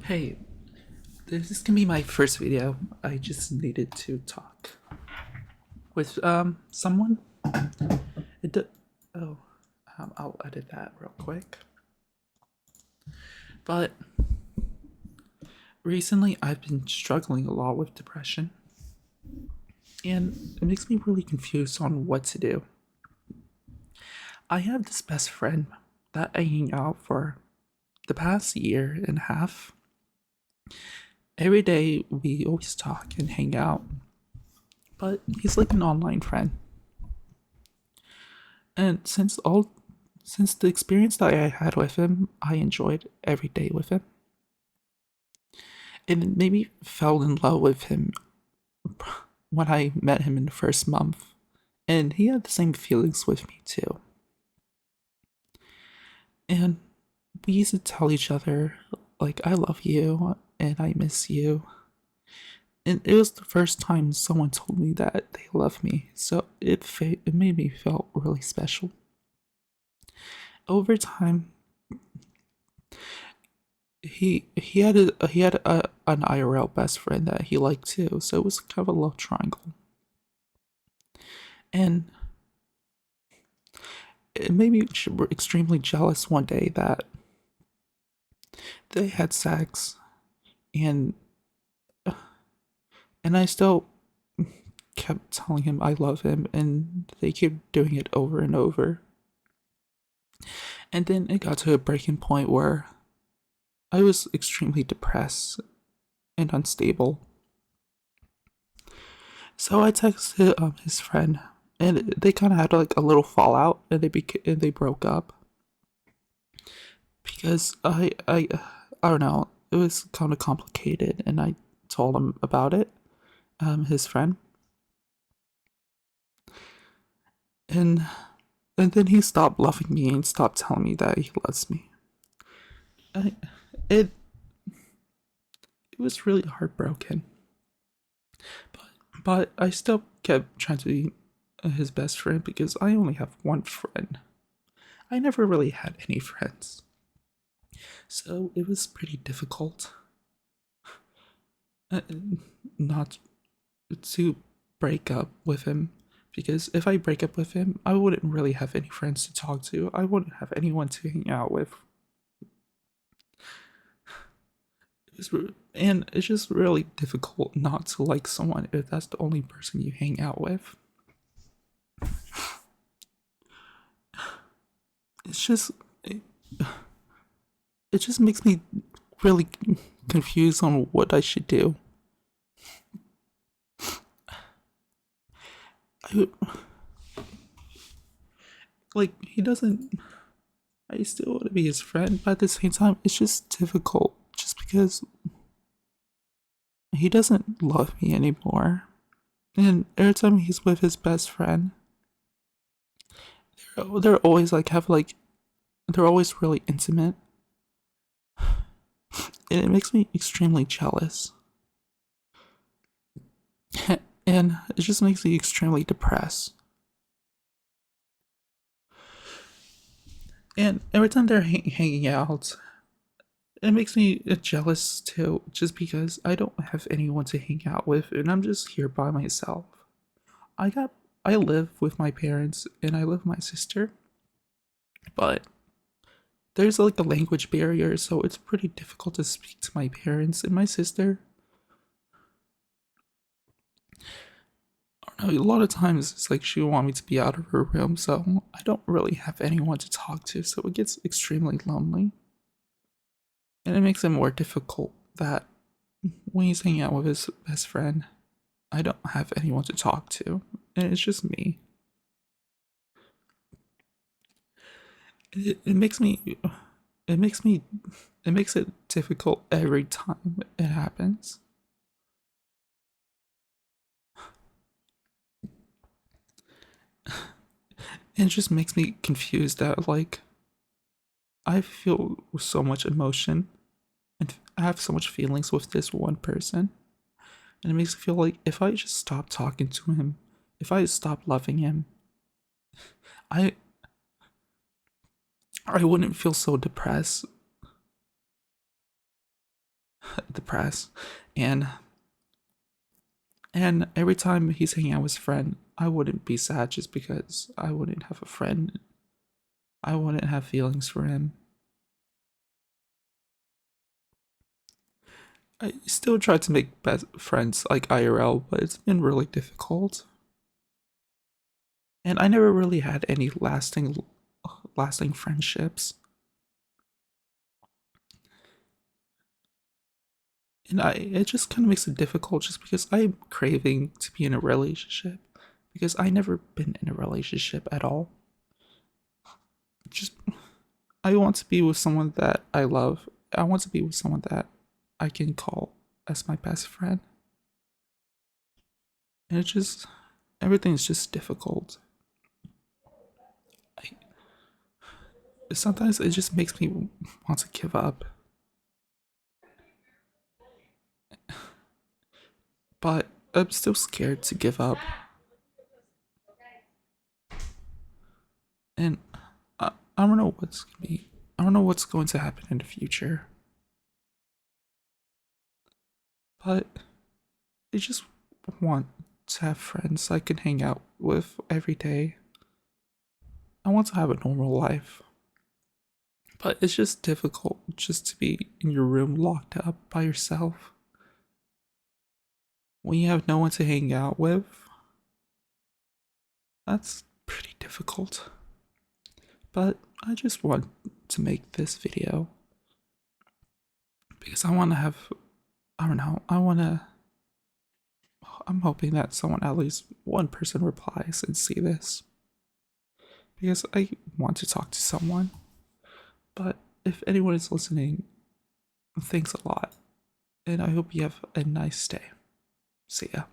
Hey, this is gonna be my first video. I just needed to talk with someone. It do- oh, I'll edit that real quick. But recently, I've been struggling a lot with depression, and it makes me really confused on what to do. I have this best friend that I hang out for the past year and a half. Every day, we always talk and hang out, but he's like an online friend. And since the experience that I had with him, I enjoyed every day with him. And it made me fell in love with him when I met him in the first month. And he had the same feelings with me too. And we used to tell each other like I love you and I miss you. And it was the first time someone told me that they love me. So it made me feel really special. Over time, he had an IRL best friend that he liked too, so it was kind of a love triangle, and it made me extremely jealous one day that they had sex, and and I still kept telling him I love him, and they kept doing it over and over, and then it got to a breaking point where I was extremely depressed and unstable. So I texted his friend, and they kind of had like a little fallout, and and they broke up because I don't know, it was kind of complicated, and I told him about it, his friend, and then he stopped loving me and stopped telling me that he loves me. I, it it was really heartbroken, but I still kept trying to be his best friend because I only have one friend. I never really had any friends. So it was pretty difficult uh, not to break up with him because if I break up with him, I wouldn't really have any friends to talk to. I wouldn't have anyone to hang out with. And it's just really difficult not to like someone if that's the only person you hang out with. It's just it, it just makes me really confused on what I should do. I, like he doesn't I still want to be his friend, but at the same time, it's just difficult just because he doesn't love me anymore. And every time he's with his best friend, they're always like, they're always really intimate. And it makes me extremely jealous. And it just makes me extremely depressed. And every time they're hanging out, it makes me jealous too, just because I don't have anyone to hang out with, and I'm just here by myself. I got I live with my parents and I live with my sister, but there's like a language barrier, so it's pretty difficult to speak to my parents and my sister. I don't know, a lot of times it's like she would want me to be out of her room, so I don't really have anyone to talk to, so it gets extremely lonely. And it makes it more difficult that when he's hanging out with his best friend, I don't have anyone to talk to, and it's just me. It makes me it makes me it makes it difficult every time it happens. It just makes me confused that like I feel so much emotion and I have so much feelings with this one person, and it makes me feel like if I just stop talking to him, if I stop loving him, I I wouldn't feel so depressed. depressed, and and every time he's hanging out with his friend, I wouldn't be sad just because I wouldn't have a friend. I wouldn't have feelings for him. I still try to make best friends like IRL, but it's been really difficult. And I never really had any lasting friendships. And it just kind of makes it difficult just because I'm craving to be in a relationship because I never been in a relationship at all. Just I want to be with someone that I love. I want to be with someone that I can call as my best friend. And it just everything's just difficult. I, Sometimes it just makes me want to give up. But I'm still scared to give up. And I don't know what's gonna be. I don't know what's going to happen in the future. But I just want to have friends I can hang out with every day. I want to have a normal life. But it's just difficult just to be in your room locked up by yourself. When you have no one to hang out with, that's pretty difficult. But I just want to make this video because I want to have, I don't know, I'm hoping that someone, at least one person, replies and see this because I want to talk to someone. But if anyone is listening, thanks a lot. And I hope you have a nice day. See ya.